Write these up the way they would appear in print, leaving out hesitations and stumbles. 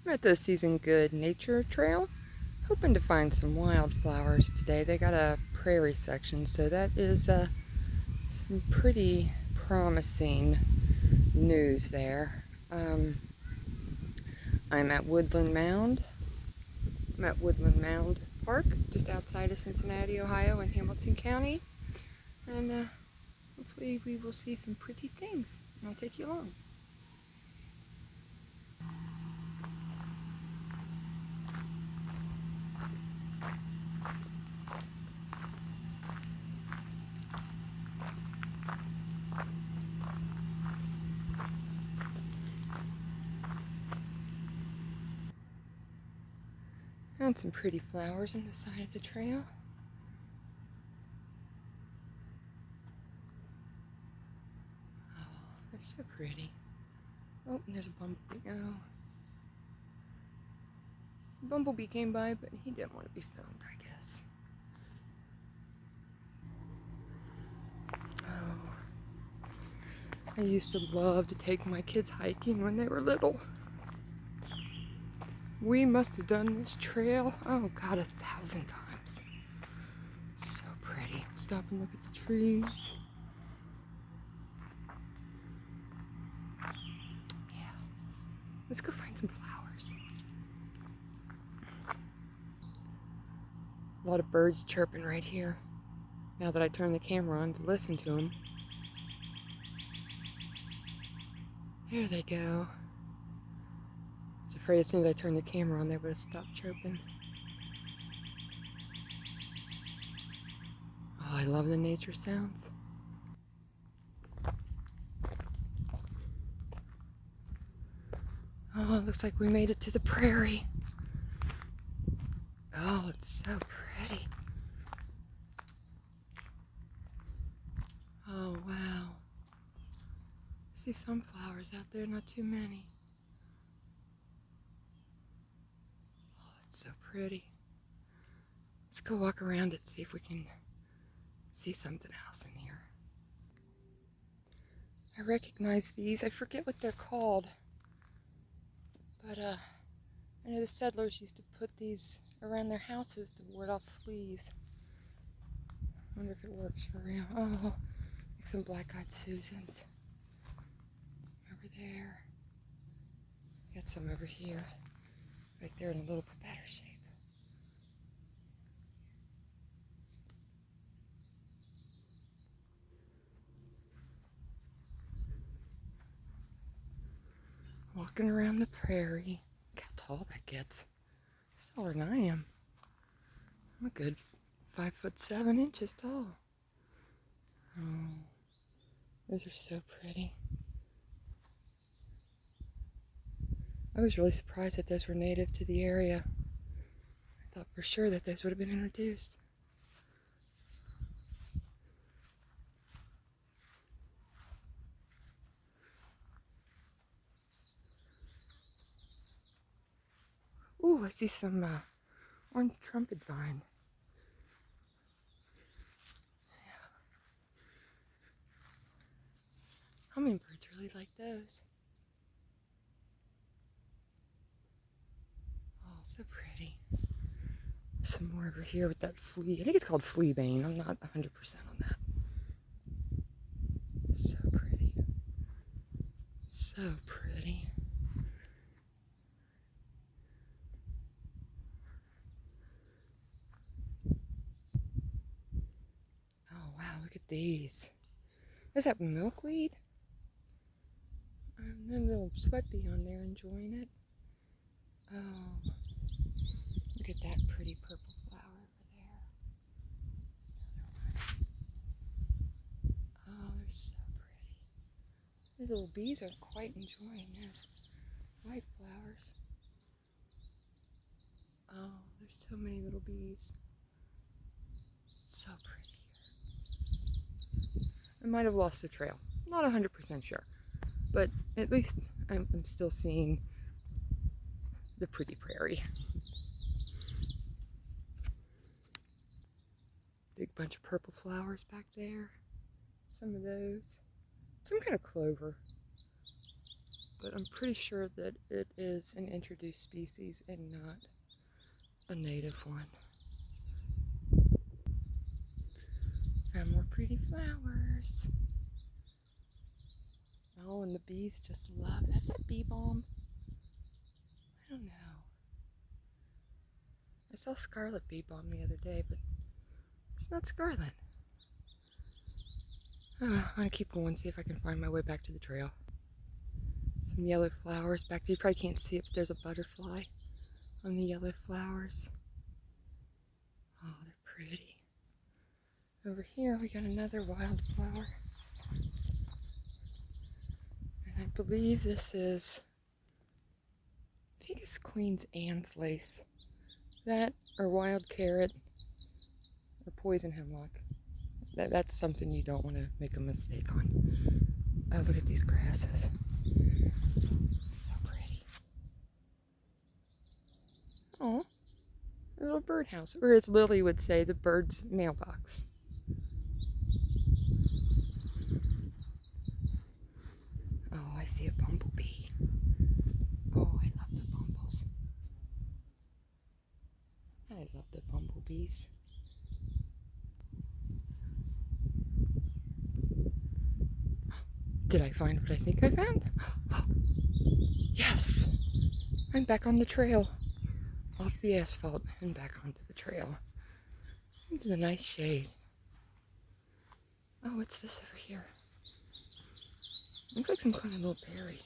I'm at the Seasongood Nature Trail, hoping to find some wildflowers today. They got a prairie section, so that is some pretty promising news there. I'm at Woodland Mound. I'm at Woodland Mound Park, just outside of Cincinnati, Ohio, in Hamilton County. And hopefully we will see some pretty things. And I'll take you along. Found some pretty flowers on the side of the trail. Oh, they're so pretty. Oh, and there's a bumblebee. Oh. Bumblebee came by, but he didn't want to be filmed, I guess. Oh. I used to love to take my kids hiking when they were little. We must have done this trail, oh God, 1,000 times. It's so pretty. Stop and look at the trees. Yeah. Let's go find some flowers. A lot of birds chirping right here. Now that I turn the camera on to listen to them. There they go. I was afraid as soon as I turned the camera on, they would have stopped chirping. Oh, I love the nature sounds. Oh, it looks like we made it to the prairie. Oh, it's so pretty. Oh, wow. I see some flowers out there, not too many. Oh, it's so pretty. Let's go walk around it, see if we can see something else in here. I recognize these. I forget what they're called. But I know the settlers used to put these around their houses to ward off fleas. I wonder if it works for real. Oh, like some black-eyed Susans. Over there. Got some over here. Like they're in a little bit better shape. Walking around the prairie. Look how tall that gets. It's taller than I am. I'm a good 5'7" tall. Oh, those are so pretty. I was really surprised that those were native to the area. I thought for sure that those would have been introduced. Ooh, I see some orange trumpet vine. Hummingbirds really like those. Oh, so pretty. Some more over here with that flea. I think it's called fleabane. I'm not 100% on that. So pretty. So pretty. Oh, wow, look at these. Is that milkweed? And then a little sweat bee on there enjoying it. Oh, look at that pretty purple flower over there. There's another one. Oh, they're so pretty. These little bees are quite enjoying this. White flowers. Oh, there's so many little bees. So pretty. I might have lost the trail. Not 100% sure. But at least I'm still seeing the pretty prairie. Big bunch of purple flowers back there. Some of those. Some kind of clover. but I'm pretty sure that it is an introduced species and not a native one. And more pretty flowers. Oh, and the bees just love that. Is that bee balm? I don't know. I saw scarlet bee balm the other day, but it's not scarlet. I'm gonna keep going, see if I can find my way back to the trail. Some yellow flowers back there. You probably can't see it, but there's a butterfly on the yellow flowers. Oh, they're pretty. Over here we got another wildflower. And I believe this is, I think it's Queen's Anne's lace. That or wild carrot or poison hemlock. That's something you don't want to make a mistake on. Oh, look at these grasses. So pretty. Oh, a little birdhouse. Or as Lily would say, the bird's mailbox. Oh, I see a bumblebee. Oh, I love the bumbles. I love the bumblebees. Did I find what I think I found? Yes! I'm back on the trail. Off the asphalt and back onto the trail. Into the nice shade. Oh, what's this over here? Looks like some kind of little berry.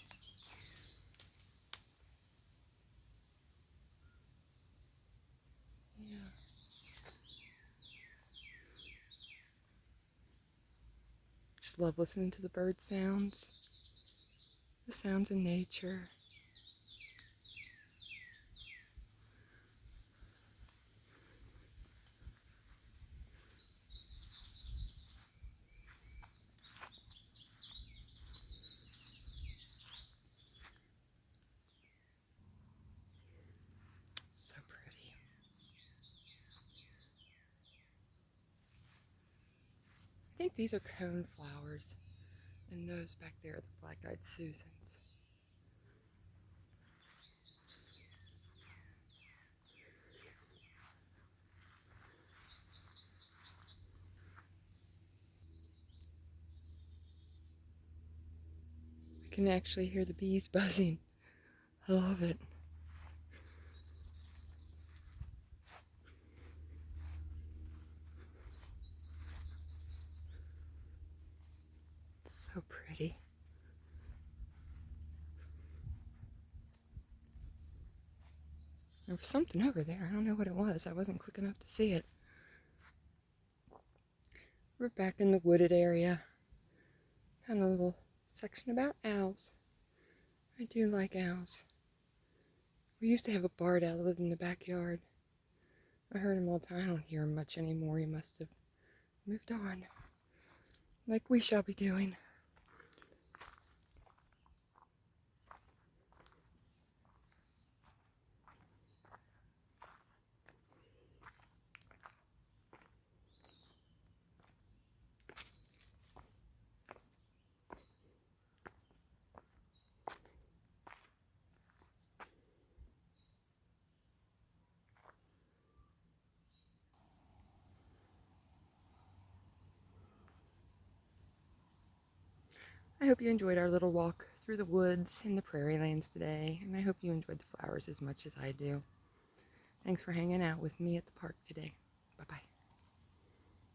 Yeah. Just love listening to the bird sounds. The sounds in nature. So pretty. I think these are cone flowers. And those back there are the black-eyed Susans. I can actually hear the bees buzzing. I love it. So pretty. There was something over there. I don't know what it was. I wasn't quick enough to see it. We're back in the wooded area. Found a little section about owls. I do like owls. We used to have a barred owl that lived in the backyard. I heard him all the time. I don't hear him much anymore. He must have moved on. Like we shall be doing. I hope you enjoyed our little walk through the woods in the prairie lands today, and I hope you enjoyed the flowers as much as I do. Thanks for hanging out with me at the park today.